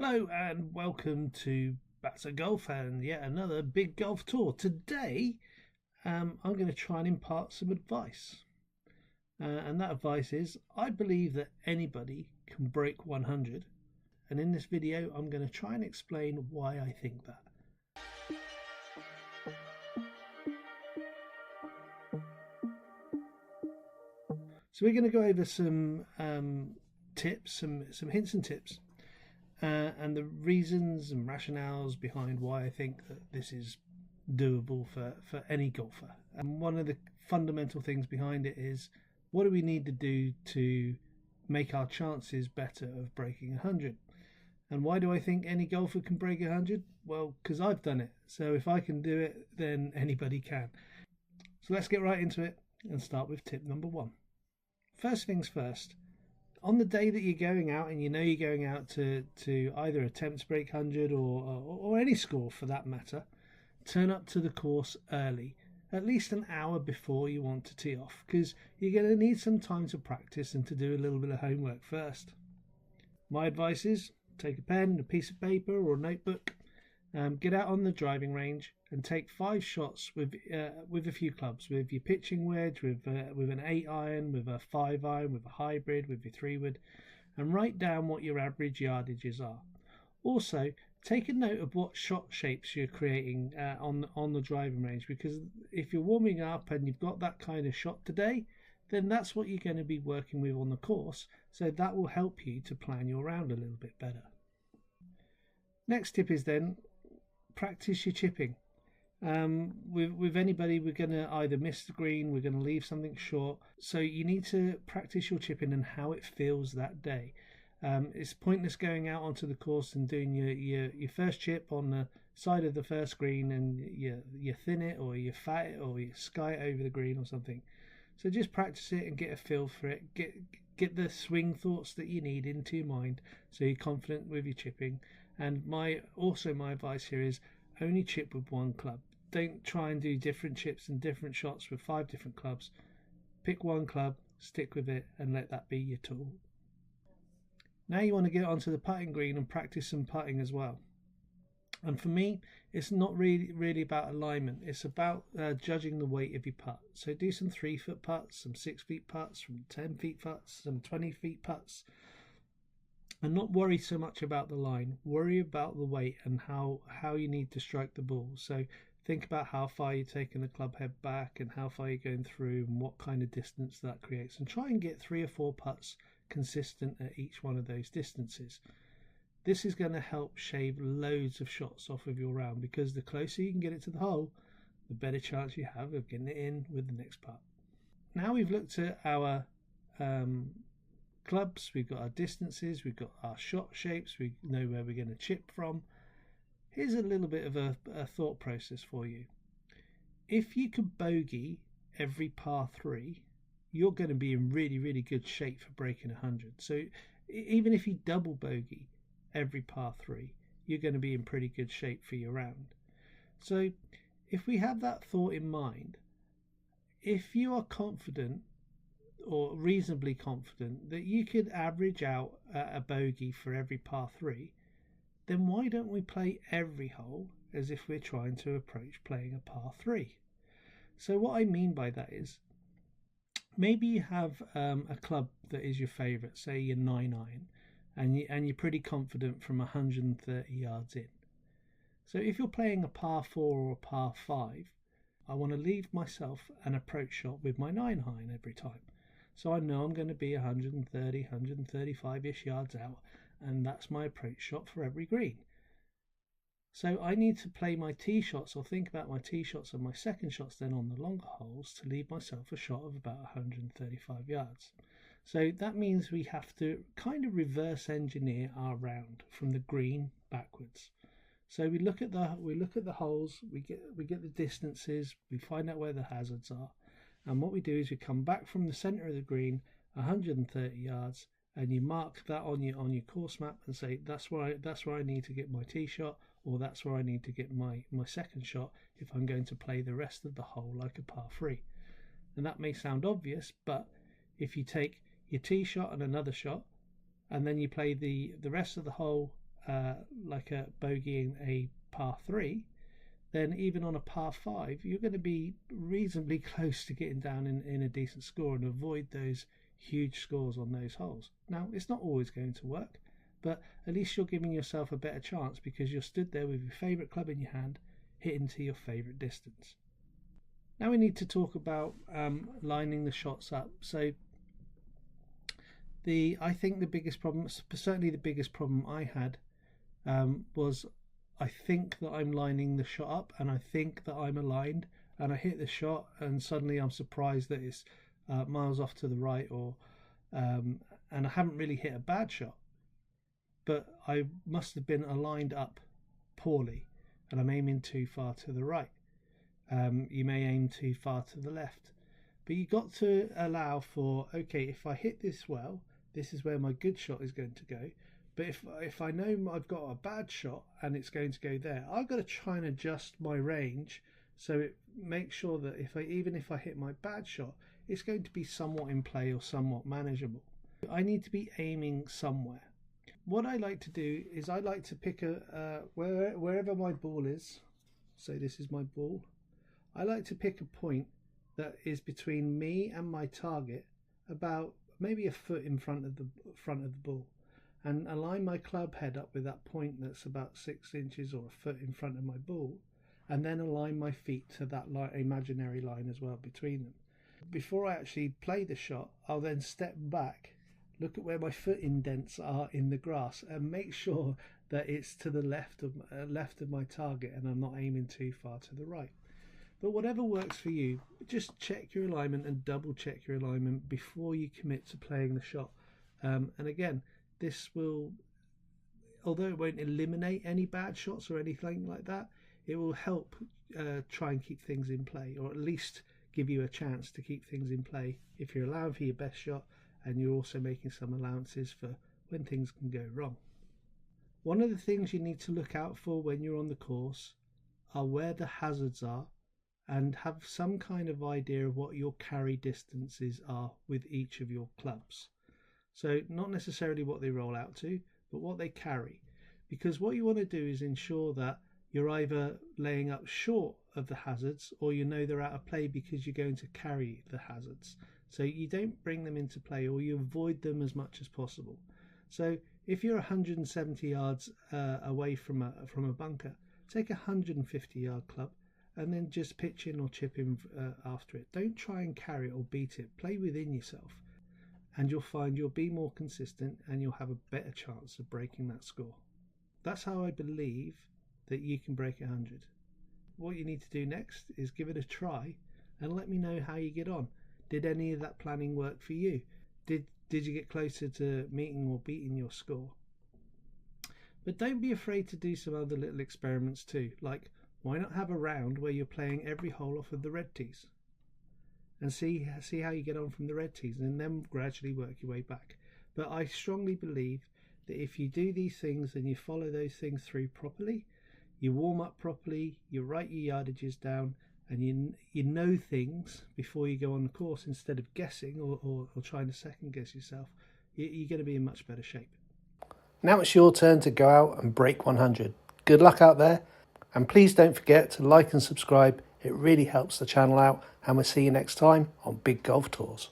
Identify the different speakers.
Speaker 1: Hello and welcome to Bazzagolf and yet another big golf tour. Today I'm going to try and impart some advice. And that advice is I believe that anybody can break 100. And in this video I'm going to try and explain why I think that. So we're going to go over some tips, some hints and tips. And the reasons and rationales behind why I think that this is doable for any golfer. And one of the fundamental things behind it is, what do we need to do to make our chances better of breaking 100? And why do I think any golfer can break 100? Well, because I've done it. So if I can do it, then anybody can. So let's get right into it and start with tip number 1. First things first. On the day that you're going out and you know you're going out to either attempt to break 100 or any score for that matter, turn up to the course early, at least an hour before you want to tee off, because you're going to need some time to practice and to do a little bit of homework first. My advice is take a pen, a piece of paper or a notebook, get out on the driving range and take 5 shots with a few clubs, with your pitching wedge, with an 8 iron, with a 5 iron, with a hybrid, with your 3-wood, and write down what your average yardages are. Also, take a note of what shot shapes you're creating on the driving range, because if you're warming up and you've got that kind of shot today, then that's what you're going to be working with on the course, so that will help you to plan your round a little bit better. Next tip is then practice your chipping. With anybody, we're going to either miss the green, we're going to leave something short, so you need to practice your chipping and how it feels that day. It's pointless going out onto the course and doing your first chip on the side of the first green and you thin it or you fat it or you sky it over the green or something. So just practice it and get a feel for it, get the swing thoughts that you need into your mind so you're confident with your chipping. And my advice here is only chip with one club. Don't try and do different chips and different shots with 5 different clubs. Pick one club, stick with it, and let that be your tool. Now you want to get onto the putting green and practice some putting as well. And for me, it's not really about alignment. It's about judging the weight of your putt. So do some 3-foot putts, some 6-feet putts, some 10-feet putts, some 20-feet putts. And not worry so much about the line. Worry about the weight and how you need to strike the ball. So think about how far you're taking the club head back and how far you're going through and what kind of distance that creates. And try and get 3 or 4 putts consistent at each one of those distances. This is going to help shave loads of shots off of your round, because the closer you can get it to the hole, the better chance you have of getting it in with the next putt. Now we've looked at our clubs, we've got our distances, we've got our shot shapes, we know where we're going to chip from. Here's a little bit of a thought process for you. If you could bogey every par 3, you're going to be in really good shape for breaking 100. So even if you double bogey every par 3, you're going to be in pretty good shape for your round. So if we have that thought in mind, if you are confident or reasonably confident that you could average out a bogey for every par 3, then why don't we play every hole as if we're trying to approach playing a par 3? So what I mean by that is, maybe you have a club that is your favourite, say your 9 iron, and you're pretty confident from 130 yards in. So if you're playing a par 4 or a par 5, I want to leave myself an approach shot with my 9 iron every time. So I know I'm going to be 130, 135-ish yards out, and that's my approach shot for every green. So I need to play my tee shots, or think about my tee shots and my second shots then on the longer holes, to leave myself a shot of about 135 yards. So that means we have to kind of reverse engineer our round from the green backwards. So we look at the holes, we get the distances, we find out where the hazards are. And what we do is we come back from the centre of the green 130 yards, and you mark that on your course map and say that's where I need to get my tee shot, or that's where I need to get my second shot if I'm going to play the rest of the hole like a par 3. And that may sound obvious, but if you take your tee shot and another shot, and then you play the rest of the hole like a bogeying a par 3, then even on a par 5 you're going to be reasonably close to getting down in a decent score and avoid those huge scores on those holes. Now, it's not always going to work, but at least you're giving yourself a better chance because you're stood there with your favourite club in your hand, hitting to your favourite distance. Now we need to talk about lining the shots up. So I think the biggest problem, certainly the biggest problem I had, was I think that I'm lining the shot up and I think that I'm aligned, and I hit the shot and suddenly I'm surprised that it's miles off to the right, or and I haven't really hit a bad shot, but I must have been aligned up poorly and I'm aiming too far to the right. You may aim too far to the left, but you got to allow for, okay, if I hit this well, this is where my good shot is going to go. But if I know I've got a bad shot and it's going to go there, I've got to try and adjust my range so it makes sure that even if I hit my bad shot, it's going to be somewhat in play or somewhat manageable. I need to be aiming somewhere. What I like to do is I like to pick wherever my ball is. So this is my ball. I like to pick a point that is between me and my target, about maybe a foot in front of the ball, and align my club head up with that point that's about 6 inches or a foot in front of my ball, and then align my feet to that imaginary line as well between them. Before I actually play the shot, I'll then step back, look at where my foot indents are in the grass, and make sure that it's to the left of my target and I'm not aiming too far to the right. But whatever works for you, just check your alignment and double check your alignment before you commit to playing the shot. And again, this will, although it won't eliminate any bad shots or anything like that, it will help try and keep things in play, or at least give you a chance to keep things in play if you're allowing for your best shot and you're also making some allowances for when things can go wrong. One of the things you need to look out for when you're on the course are where the hazards are, and have some kind of idea of what your carry distances are with each of your clubs. So not necessarily what they roll out to, but what they carry, because what you want to do is ensure that you're either laying up short of the hazards, or you know they're out of play because you're going to carry the hazards. So you don't bring them into play, or you avoid them as much as possible. So if you're 170 yards away from a bunker, take a 150 yard club and then just pitch in or chip in after it. Don't try and carry it or beat it. Play within yourself, and you'll find you'll be more consistent and you'll have a better chance of breaking that score. That's how I believe that you can break 100. What you need to do next is give it a try and let me know how you get on. Did any of that planning work for you? Did you get closer to meeting or beating your score? But don't be afraid to do some other little experiments too, like why not have a round where you're playing every hole off of the red tees and see how you get on from the red tees, and then gradually work your way back. But I strongly believe that if you do these things and you follow those things through properly, you warm up properly, you write your yardages down, and you know things before you go on the course instead of guessing or trying to second guess yourself, you're going to be in much better shape. Now it's your turn to go out and break 100. Good luck out there. And please don't forget to like and subscribe. It really helps the channel out, and we'll see you next time on Big Golf Tours.